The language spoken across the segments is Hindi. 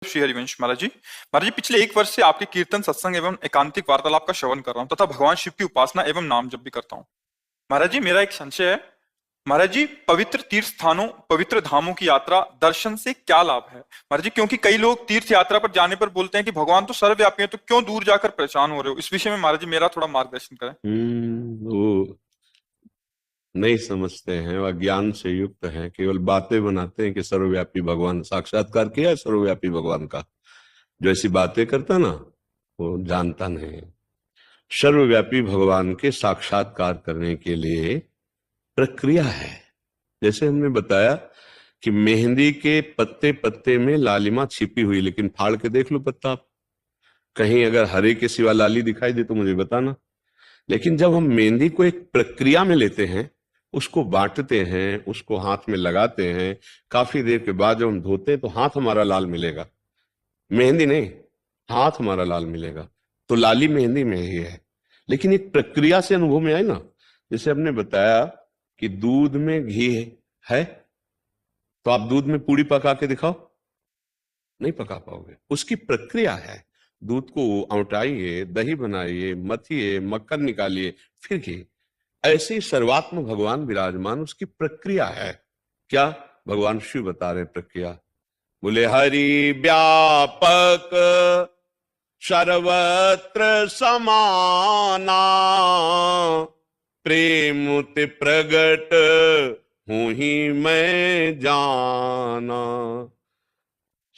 श्री हरिवंश महाराज जी पिछले 1 वर्ष से आपके कीर्तन सत्संग एवं एकांतिक वार्तालाप का श्रवण कर रहा हूँ तथा भगवान शिव की उपासना एवं नाम जप भी करता हूँ। महाराज जी मेरा एक संशय है, महाराज जी पवित्र तीर्थ स्थानों पवित्र धामों की यात्रा दर्शन से क्या लाभ है महाराज जी? क्योंकि कई लोग तीर्थ यात्रा पर जाने पर बोलते हैं कि भगवान तो सर्वव्यापी है, तो क्यों दूर जाकर परेशान हो रहे हो? इस विषय में महाराज जी मेरा थोड़ा मार्गदर्शन करें। वो नहीं समझते हैं, वह ज्ञान से युक्त हैं, केवल बातें बनाते हैं कि सर्वव्यापी भगवान। साक्षात्कार किया है सर्वव्यापी भगवान का? जो ऐसी बातें करता ना वो जानता नहीं। सर्वव्यापी भगवान के साक्षात्कार करने के लिए प्रक्रिया है। जैसे हमने बताया कि मेहंदी के पत्ते पत्ते में लालिमा छिपी हुई, लेकिन फाड़ के देख लो पत्ता आप, कहीं अगर हरे के सिवा लाली दिखाई दे तो मुझे बताना। लेकिन जब हम मेहंदी को एक प्रक्रिया में लेते हैं, उसको बांटते हैं, उसको हाथ में लगाते हैं, काफी देर के बाद जब हम धोते हैं तो हाथ हमारा लाल मिलेगा, मेहंदी नहीं, हाथ हमारा लाल मिलेगा। तो लाली मेहंदी में ही है, लेकिन एक प्रक्रिया से अनुभव में आए ना। जैसे हमने बताया कि दूध में घी है, तो आप दूध में पूड़ी पका के दिखाओ, नहीं पका पाओगे। उसकी प्रक्रिया है। दूध को औटाइए, दही बनाइए, मथिए, मक्खन निकालिए, फिर घी। ऐसे सर्वात्म भगवान विराजमान, उसकी प्रक्रिया है। क्या भगवान शिव बता रहे प्रक्रिया? बोले हरि व्यापक सर्वत्र समाना, प्रेम ते प्रगट हूं ही मैं जाना।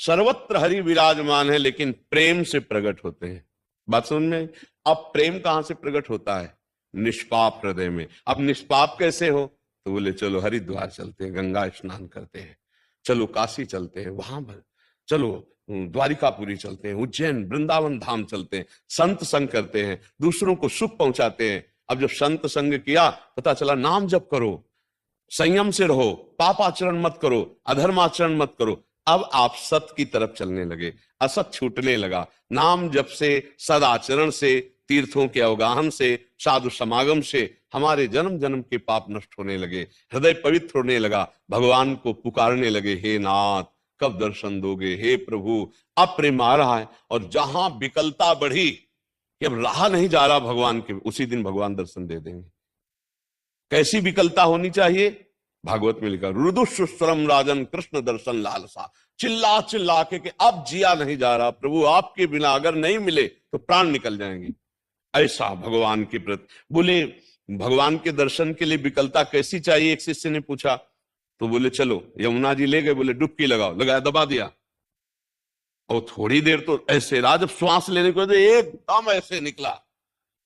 सर्वत्र हरि विराजमान है, लेकिन प्रेम से प्रकट होते हैं। बात समझ में? अब प्रेम कहां से प्रकट होता है? निष्पाप हृदय में। अब निष्पाप कैसे हो? तो बोले चलो हरिद्वार चलते हैं, गंगा स्नान करते हैं, चलो काशी चलते हैं, वहां पर चलो द्वारिकापुरी चलते हैं, उज्जैन वृंदावन धाम चलते हैं, संत संग करते हैं, दूसरों को सुख पहुंचाते हैं। अब जब संत संग किया, पता चला नाम जप करो, संयम से रहो, पापाचरण मत करो, अधर्माचरण मत करो। अब आप सत की तरफ चलने लगे, असत छूटने लगा। नाम जप से, सदाचरण से, तीर्थों के अवगाहन से, साधु समागम से हमारे जन्म जन्म के पाप नष्ट होने लगे, हृदय पवित्र होने लगा, भगवान को पुकारने लगे, हे नाथ कब दर्शन दोगे, हे प्रभु। अब प्रेम आ रहा है, और जहां विकलता बढ़ी कि अब रहा नहीं जा रहा भगवान के, उसी दिन भगवान दर्शन दे देंगे। कैसी विकलता होनी चाहिए? भागवत में लिखा, रुदुष्वरम राजन कृष्ण दर्शन लालसा। चिल्ला चिल्ला के कि अब जिया नहीं जा रहा प्रभु, आपके बिना अगर नहीं मिले तो प्राण निकल जाएंगे। ऐसा भगवान के प्रति। बोले भगवान के दर्शन के लिए विकलता कैसी चाहिए? एक शिष्य ने पूछा, तो बोले चलो यमुना जी ले गए, बोले डुबकी लगाओ, लगाया, दबा दिया, और थोड़ी देर तो ऐसे रहा, जब श्वास लेने को एकदम ऐसे निकला,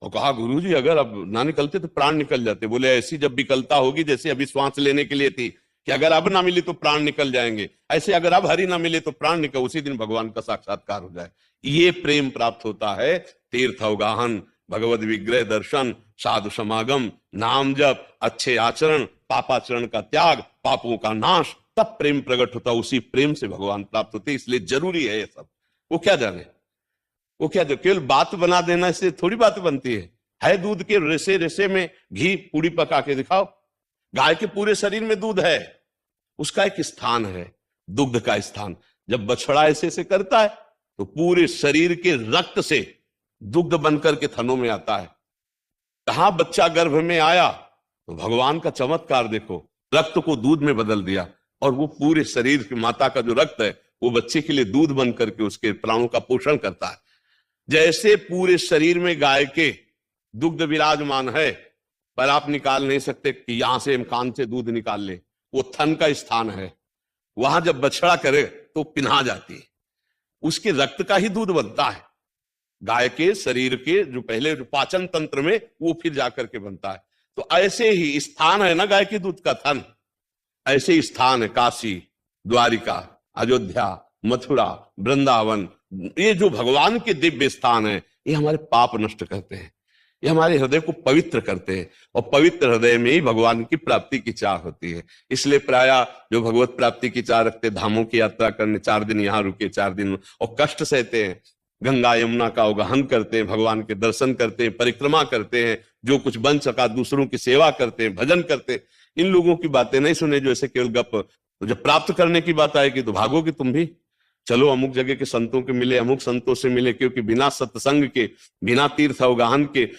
और कहा गुरुजी अगर अब ना निकलते तो प्राण निकल जाते। बोले ऐसी जब विकलता होगी जैसे अभी श्वास लेने के लिए थी कि अगर अब ना मिली तो प्राण निकल जाएंगे, ऐसे अगर अब हरि ना मिले तो प्राण निकल, उसी दिन भगवान का साक्षात्कार हो जाए। ये प्रेम प्राप्त होता है। तीर्थ अवगाहन, भगवद विग्रह दर्शन, साधु समागम, नाम जप, अच्छे आचरण, पापाचरण का त्याग, पापों का नाश, तब प्रेम प्रकट होता। उसी प्रेम से भगवान प्राप्त होते, इसलिए जरूरी है ये सब। वो क्या जाने, वो क्या जो केवल बात बना देना से थोड़ी बात बनती है दूध के रेसे रेसे में घी पूरी पका के दिखाओ। गाय के पूरे शरीर में दूध है, उसका एक स्थान है, दुग्ध का स्थान। जब बछड़ा ऐसे से करता है तो पूरे शरीर के रक्त से दुग्ध बनकर के थनों में आता है। कहां बच्चा गर्भ में आया तो भगवान का चमत्कार देखो, रक्त को दूध में बदल दिया, और वो पूरे शरीर की माता का जो रक्त है वो बच्चे के लिए दूध बन करके उसके प्राणों का पोषण करता है। जैसे पूरे शरीर में गाय के दुग्ध विराजमान है, पर आप निकाल नहीं सकते कि यहां से कान से दूध निकाल ले, वो थन का स्थान है, वहां जब बछड़ा करे तो पिन्हा जाती है, उसके रक्त का ही दूध बनता है। गाय के शरीर के जो पहले जो पाचन तंत्र में, वो फिर जाकर के बनता है। तो ऐसे ही स्थान है ना गाय के दूध का थन, ऐसे ही स्थान है काशी, द्वारिका, अयोध्या, मथुरा, वृंदावन। ये जो भगवान के दिव्य स्थान है, ये हमारे पाप नष्ट करते हैं, ये हमारे हृदय को पवित्र करते हैं, और पवित्र हृदय में ही भगवान की प्राप्ति की चाह होती है। इसलिए प्राय जो भगवत प्राप्ति की चाह रखते, धामों की यात्रा करने, 4 दिन यहाँ रुके, 4 दिन और कष्ट सहते हैं, गंगा यमुना का अवगाहन करते हैं, भगवान के दर्शन करते हैं, परिक्रमा करते हैं, जो कुछ बन सका दूसरों की सेवा करते हैं, भजन करते हैं। इन लोगों की बातें नहीं सुने जो ऐसे केवल गप। तो जब प्राप्त करने की बात आएगी तो भागोगे तुम भी। चलो अमुक जगह के संतों के मिले, अमुक संतों से मिले, क्योंकि बिना सत्संग के, बिना तीर्थ अवगाहन के,